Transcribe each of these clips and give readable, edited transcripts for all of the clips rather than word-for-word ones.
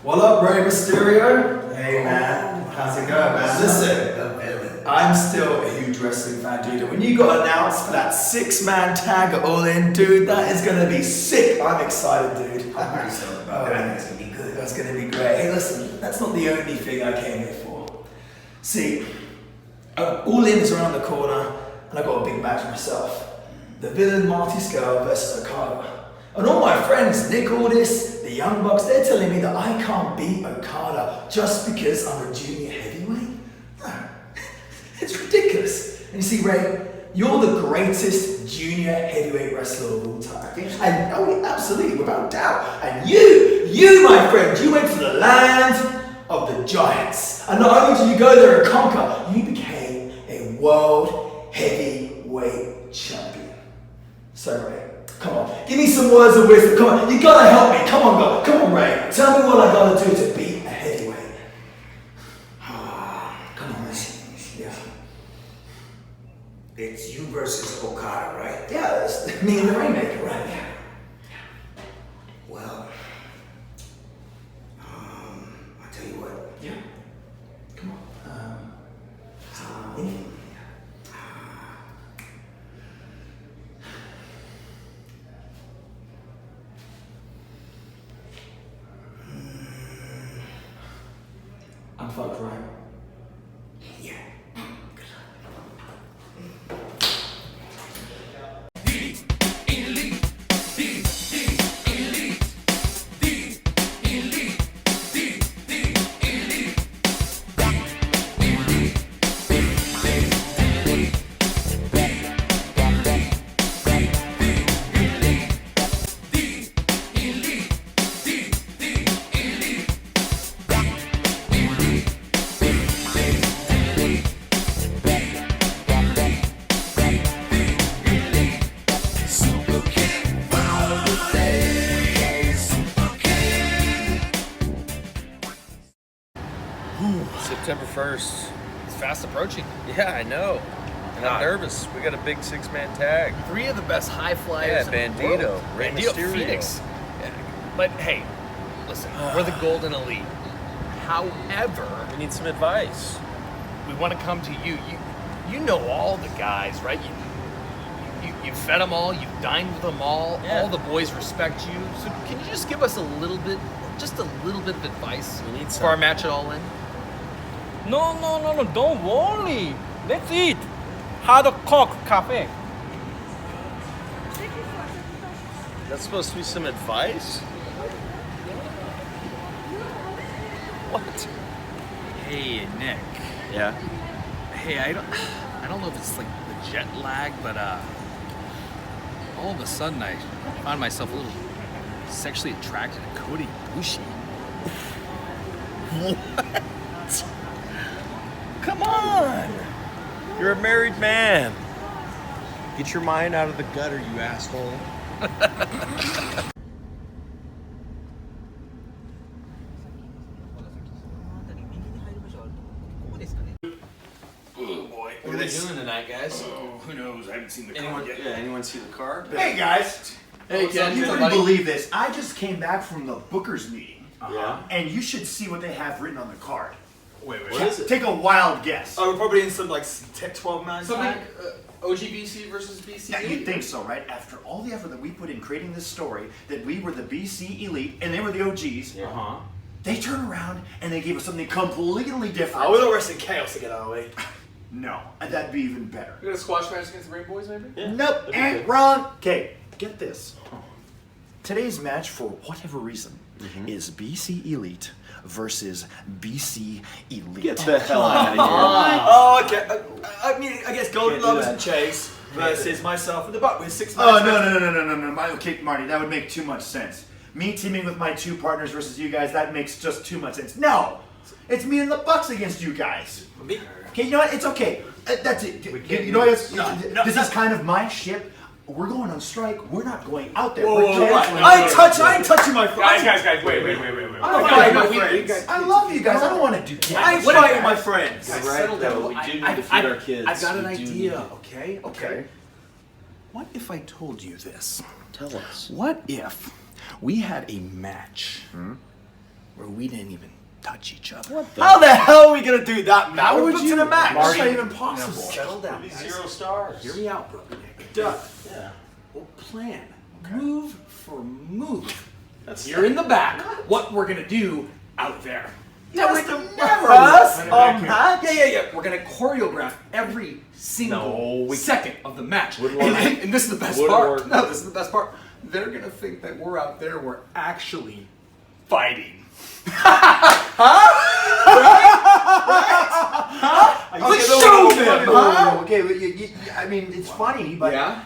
What up, Rey Mysterio? Hey man, how's it going, man? Listen, I'm still a huge wrestling fan, dude. And when you got announced for that 6-man tag at All In, dude, that is gonna be sick. I'm excited, dude. I'm pretty stoked about that. It's gonna be good. That's gonna be great. Hey, listen, that's not the only thing I came here for. See, All In is around the corner, and I got a big match myself. The villain Marty Scurll versus Okada. And all my friends, Nick Aldis, the Young Bucks, they're telling me that I can't beat Okada just because I'm a junior heavyweight? No, it's ridiculous. And you see, Ray, you're the greatest junior heavyweight wrestler of all time. And oh, absolutely, without doubt. And you, my friend, you went to the land of the giants. And not only did you go there and conquer, you became a world heavyweight champion. So, Ray, come on, give me some words of wisdom. Come on, you gotta help me. Come on, God. Come on, Ray. Tell me what I gotta do to beat a heavyweight. Come on, Ray. Yeah. It's you versus Okada, right? Yeah, it's me and the Rainmaker, right? Yeah. Well, I'll tell you what. Yeah. Come on. I'm fucked, right? Yeah. September 1st. It's fast approaching. Yeah, I know. And I'm nervous. We got a big 6-man tag. 3 of the best high flyers Yeah, in the Bandito, world. Rey Bandito, Mysterio. Phoenix. Yeah. But hey, listen, we're the Golden Elite. However, We need some advice. we want to come to you. You know all the guys, right? You fed them all. You've dined with them all. Yeah. All the boys respect you. So can you just give us a little bit of advice We need for some. our match at All In? No, don't worry. Let's eat. Hardcore cafe. That's supposed to be some advice? What? Hey, Nick. Yeah. Hey, I don't know if it's like the jet lag, but all of a sudden I found myself a little sexually attracted to Cody Ibushi. What? Come on! You're a married man. Get your mind out of the gutter, you asshole. Oh boy, what are we doing tonight, guys? Who knows? I haven't seen the Anyone, anyone see the card? Hey guys, Hey, Ken, you what's up, wouldn't buddy? believe this. I just came back from the Booker's meeting, Yeah. and you should see what they have written on the card. Wait. What is it? Take a wild guess. Oh, we're probably in some like 12-man Something OGBC versus BC. Yeah, you'd think so, right? After all the effort that we put in creating this story, that we were the BC elite and they were the OGs, they turn around and they gave us something completely different. Oh, we're not wrestling chaos again, are we? No, and that'd be even better. We got a squash match against the Rain Boys, maybe? Yeah. Nope, That'd be and good. wrong. Okay, get this. Today's match, for whatever reason, is BC Elite versus BC Elite. Get the hell out of here. Oh, okay. I mean, I guess Golden Can't do Lovers that. and Chase versus myself and the Buck with 6 Oh, man no. Okay, Marty, that would make too much sense. Me teaming with my 2 partners versus you guys, that makes just too much sense. No! It's me and the Bucks against you guys. Okay, you know what? It's okay. That's it. You know what? This is kind of my ship. We're going on strike. We're not going out there. We're canceling. I ain't touching my friends. Guys, wait. I'm not fighting my friends. I love you guys. I don't want to do that. I ain't fighting my friends. You're right, though. We do need to feed our kids. I've got an We do idea, need to- okay? Okay. What if I told you this? Tell us. What if we had a match where we didn't even touch each other. What the? How the hell are we gonna do that, Matt? How We're would booked you- in a match. Marty, That's not even possible. Settle down, guys. 0 stars. Hear me out, bro. Doug, Yeah. we'll plan move for move. That's You're in the back. What we're gonna do out there? Us? Yeah. We're gonna choreograph every single second of the match. And this is the best Wouldn't part. work. No, this is the best part. They're gonna think that we're out there. We're actually fighting. Let's show them. Huh? Okay, I mean, it's funny, but Yeah.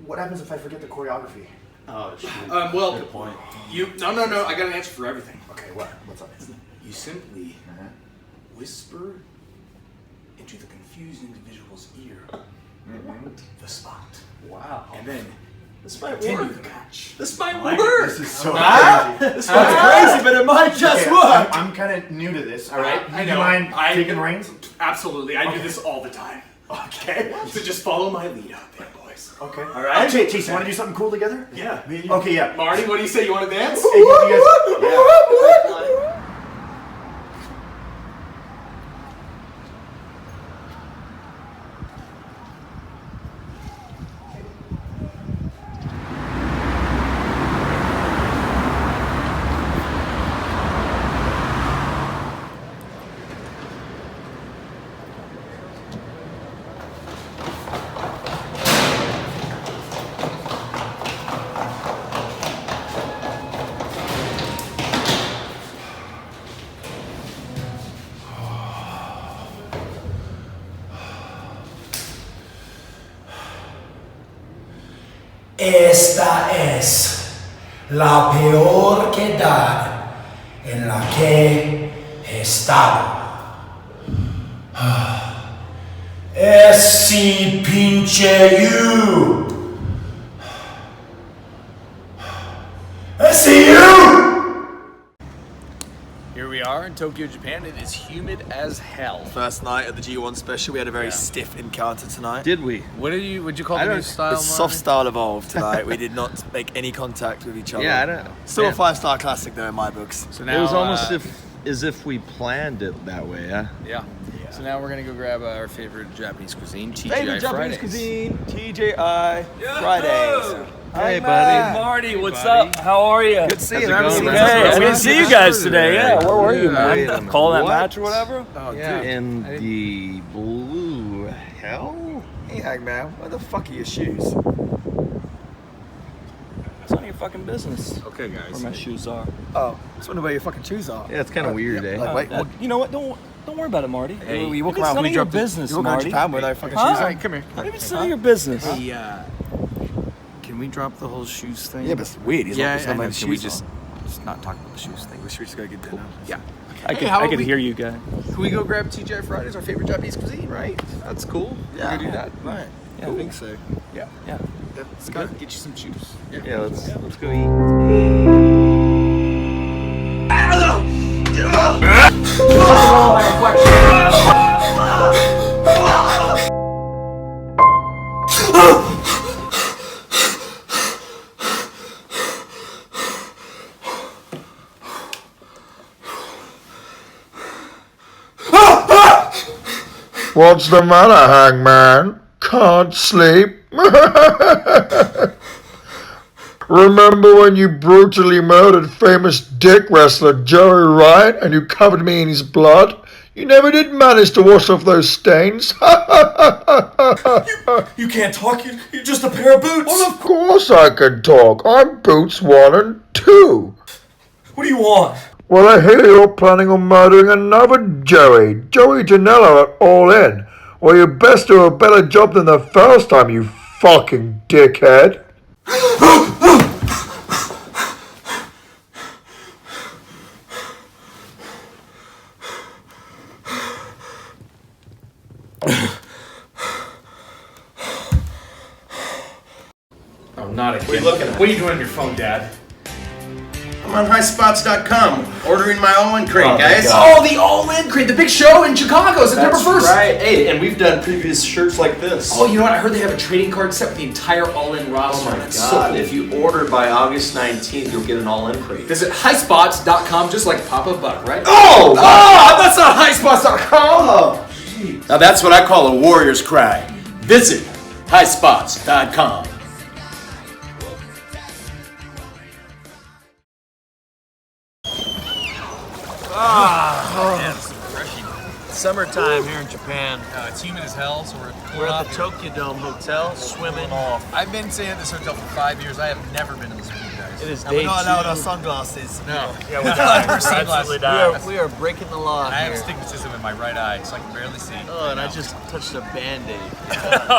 what happens if I forget the choreography? Oh, shit. Well, Good point. No. I got an answer for everything. Okay, what's up? You simply whisper into the confused individual's ear the spot, Wow. and then This might continue work. the match. This might work. This is so crazy. This one's crazy, but it might just work. I'm kind of new to this. All right, I you know. mind I- taking reins? Absolutely, I do this all the time. Okay. So just follow my lead out there, boys. Okay. All right. Chase, you want to do something cool together? Yeah. Okay, yeah. Marty, what do you say? You want to dance? Hey, you guys, Esta es la peor quedada en la que he estado. Ese pinche you. See you. Here we are in Tokyo, Japan. It is humid as hell. First night of the G1 special, we had a very stiff encounter tonight. Did we? Would you call the new style? It's soft style evolved tonight. We did not make any contact with each other. Yeah, I don't know. Still Man. a 5-star classic though in my books. So now, It was almost as if we planned it that way, yeah? Yeah. So now we're gonna go grab our favorite Japanese cuisine, TGI Favorite Japanese Fridays. cuisine, TJI Fridays. Hey, buddy. Marty, what's buddy. up? How are you? Good to see you. How's it man. going? Hey, I didn't see you guys today. Yeah, where were you, Wait a man? minute. Calling that What? match or whatever? Oh, Yeah. dude. In the blue hell? Hey, Hangman, where the fuck are your shoes? It's none of your fucking business Okay, where guys. my shoes are. Oh, I just wonder where your fucking shoes are. Yeah, it's kind of weird, eh? Like, wait, what? You know what? Don't worry about it, Marty. Hey, you walk It's around none we of your drop the- business, you walk around Marty. Japan with no fucking Huh? shoes on. Alright, come here. Not even none of your business. Hey, can we drop the whole shoes thing? Yeah, but it's weird. He's Yeah, not, he's not I know. wearing Can we shoes just on. not talk about the shoes thing? We should just go get dinner. Yeah. I Hey, how could about we- hear you guys. Can we go grab TGI Fridays, our favorite Japanese cuisine, right? That's cool. Yeah. We're gonna do that. Right. Yeah. I think so. Yeah. Yeah. Let's go get you some shoes. Yeah, let's go eat. What's the matter, Hangman? Can't sleep? Remember when you brutally murdered famous dick wrestler Joey Ryan and you covered me in his blood? You never did manage to wash off those stains. You can't talk. You're just a pair of boots. Well, of course I can talk. I'm Boots 1 and 2. What do you want? Well, I hear you're planning on murdering another Joey Janela at All In. Well, you best do a better job than the first time, you fucking dickhead. Oh, not again. What are you doing on your phone, Dad? I'm I'm on highspots.com ordering my all-in crate, guys. Oh, the all-in crate, the big show in Chicago, September 1st. Right. Hey, and we've done previous shirts like this. Oh, you know what? I heard they have a trading card set with the entire all-in roster. Oh my That's God! so cool. If you order by August 19th, you'll get an all-in crate. Visit highspots.com, just like Papa Buck, right? Oh! That's not highspots.com. Now that's what I call a warrior's cry. Visit highspots.com. Summertime here in Japan. It's humid as hell, so We're at the Tokyo Dome Hotel, swimming. I've been staying at this hotel for 5 years. I have never been in this with you guys. It is day 2. our sunglasses. No. Yeah, We're absolutely we are breaking the law I have here. astigmatism in my right eye, so I can barely see. Oh, and I just touched a Band-Aid.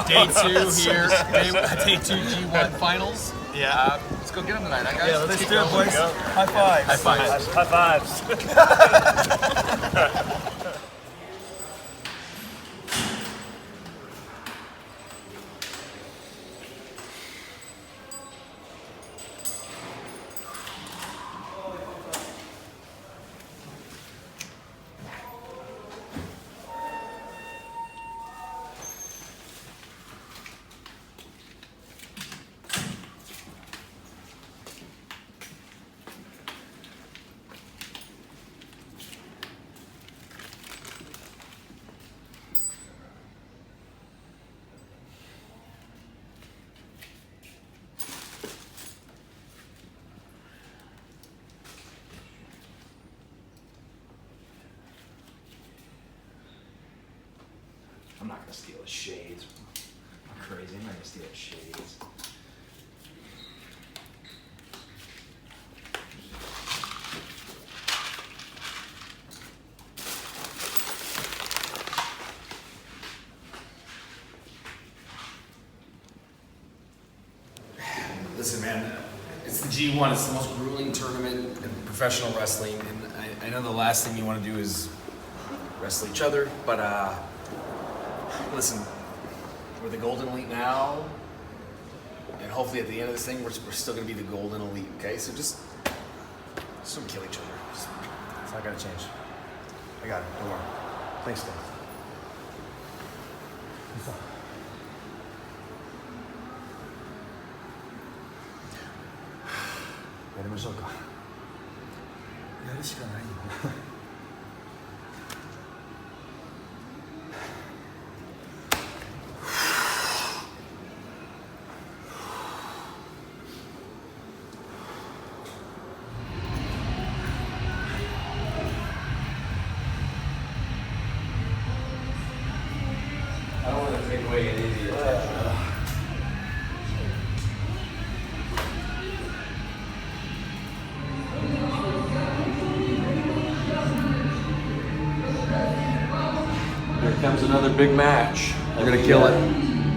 Day 2 here. Day 2 G1 finals. Yeah. Let's go get them tonight, huh, guys? Yeah, let's keep do it, going. boys. High fives. High fives. High fives. I'm not gonna steal his shades. I'm crazy. I'm not gonna steal his shades. Listen, man, it's the G1. It's the most grueling tournament in professional wrestling, and I know the last thing you want to do is wrestle each other, but listen, we're the Golden Elite now, and hopefully at the end of this thing, we're still going to be the Golden Elite, okay? So just don't kill each other. It's not going to change. I got it. Don't worry. Thanks, guys. I don't want to take away any of the attention. Here comes another big match. We're gonna kill it.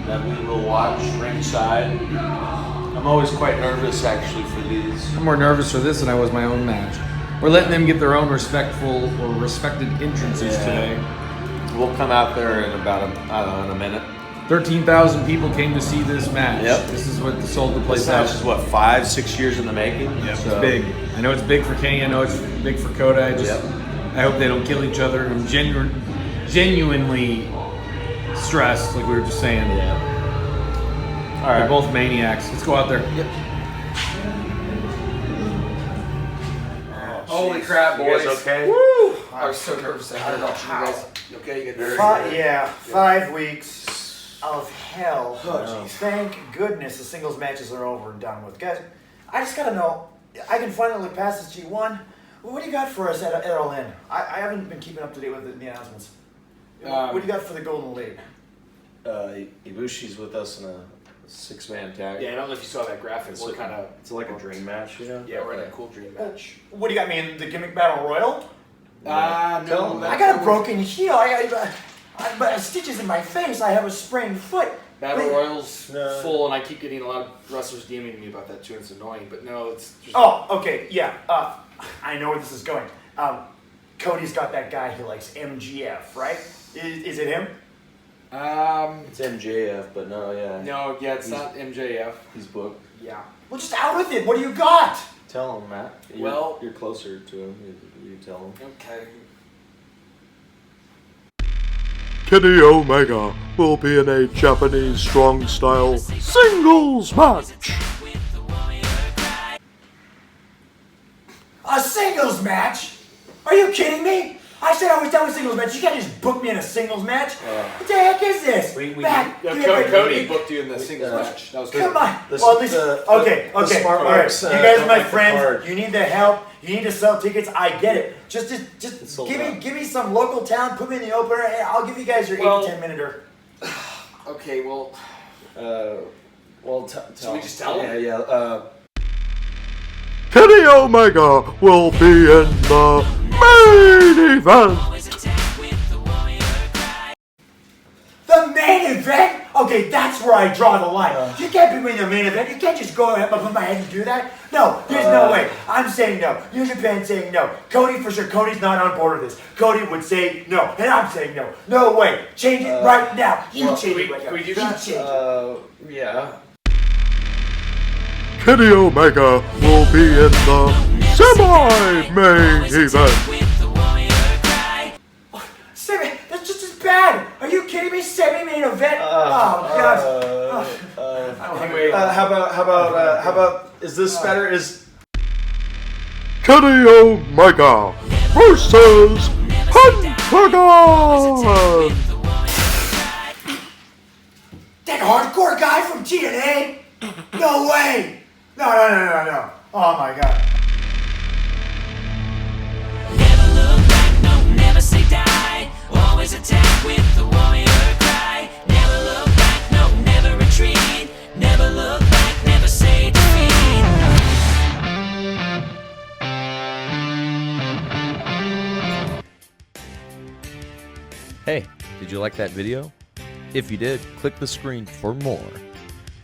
That we will watch ringside. I'm always quite nervous, actually, for these. I'm more nervous for this than I was my own match. We're letting them get their own respectful or respected entrances today. We'll come out there in about in a minute. 13,000 people came to see this match. Yep. This is what sold the place This out. match is what, 5-6 years in the making? It's big. I know it's big for Kenny. I know it's big for Coda. I hope they don't kill each other. I'm genuinely stressed, like we were just saying. Yeah. All right. They're both maniacs. Let's go out there. Yep. Holy crap, boys! You guys okay? Woo! I was so nervous. I don't know. You guys, you okay? You good? 5 weeks of hell. Thank goodness the singles matches are over and done with. Guys, I just gotta know, I can finally pass this G1. What do you got for us at All In? I haven't been keeping up to date with the announcements. What do you got for the Golden Elite? Ibushi's with us in a 6-man tag. Yeah, I don't know if you saw that graphic. We're kind of It's like a dream match, you know? yeah, we're in a cool dream match. What do you got me in the gimmick battle royal? No, I got a broken heel. I got stitches in my face. I have a sprained foot. Battle Royale's full, and I keep getting a lot of wrestlers DMing me about that too, and it's annoying. But no, it's just... Oh, okay, yeah. I know where this is going. Cody's got that guy he likes, MGF, right? Is it him? It's MJF, but no, yeah. No, yeah, it's not MJF. He's booked. Yeah. Well, just out with it. What do you got? Tell him, Matt. You're closer to him. You tell him. Okay. Kenny Omega will be in a Japanese strong style singles match. A singles match? Are you kidding me? I said I was done with singles match. You can't just book me in a singles match. What the heck is this? Matt, give me a break. Cody booked you in the singles match. That was Come on. The- Well, at least, the- okay. the smart All right. marks, You guys are don't my like the friends. card. You need the help. You need to sell tickets. I get it. Just sold give out. me some local talent. Put me in the opener. And I'll give you guys your 8 to 10 minute. Okay, well, Should we just tell him? Yeah. Kenny Omega will be in the main event. The main event? Okay, that's where I draw the line. You can't put me in the main event. You can't just go above my head and do that. No, there's no way. I'm saying no. New Japan saying no. Cody for sure. Cody's not on board with this. Cody would say no, and I'm saying no. No way. Change it right now. You change it right now. can we do that? You change it. Yeah. Kenny Omega will be in the semi-main event. Semi, that's just as bad. Are you kidding me? Semi-main event? Oh God. How about? Is this better? Is Kenny Omega versus Pentagon. That hardcore guy from TNA? No way. No. Oh my God. Never look back, no, never say die. Always attack with the warrior cry. Never look back, no, never retreat. Never look back, never say defeat. Hey, did you like that video? If you did, click the screen for more.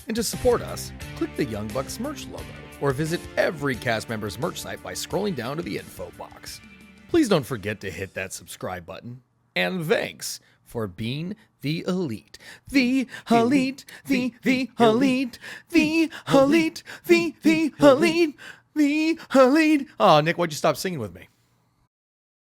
And to support us, click the Young Bucks merch logo or visit every cast member's merch site by scrolling down to the info box. Please don't forget to hit that subscribe button. And thanks for being the elite. The elite, the elite, the elite, the elite, the elite. Oh, Nick, why'd you stop singing with me?